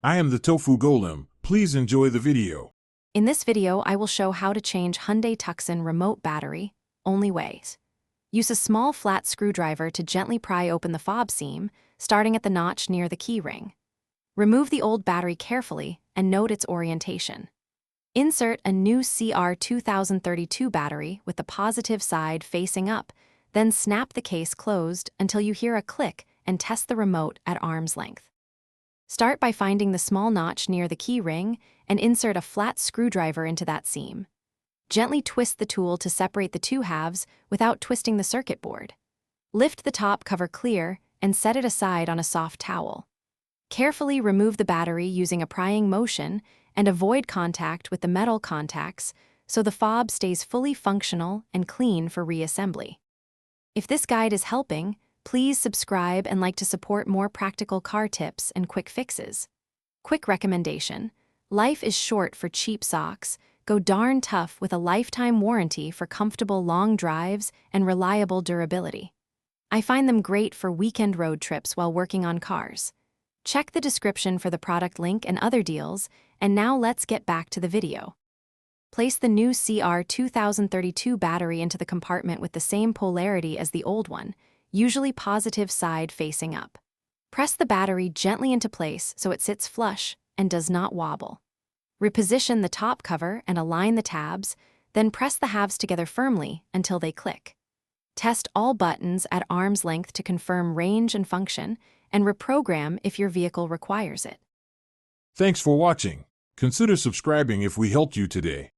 I am the Tofu Golem. Please enjoy the video. In this video, I will show how to change Hyundai Tucson remote battery, only ways. Use a small flat screwdriver to gently pry open the fob seam, starting at the notch near the key ring. Remove the old battery carefully and note its orientation. Insert a new CR2032 battery with the positive side facing up, then snap the case closed until you hear a click and test the remote at arm's length. Start by finding the small notch near the key ring and insert a flat screwdriver into that seam. Gently twist the tool to separate the two halves without twisting the circuit board. Lift the top cover clear and set it aside on a soft towel. Carefully remove the battery using a prying motion and avoid contact with the metal contacts so the fob stays fully functional and clean for reassembly. If this guide is helping, please subscribe and like to support more practical car tips and quick fixes. Quick recommendation: life is short for cheap socks. Go darn tough with a lifetime warranty for comfortable long drives and reliable durability. I find them great for weekend road trips while working on cars. Check the description for the product link and other deals, and now let's get back to the video. Place the new CR2032 battery into the compartment with the same polarity as the old one, usually positive side facing up. Press the battery gently into place so it sits flush and does not wobble. Reposition the top cover and align the tabs, then press the halves together firmly until they click. Test all buttons at arm's length to confirm range and function, and reprogram if your vehicle requires it. Thanks for watching. Consider subscribing if we helped you today.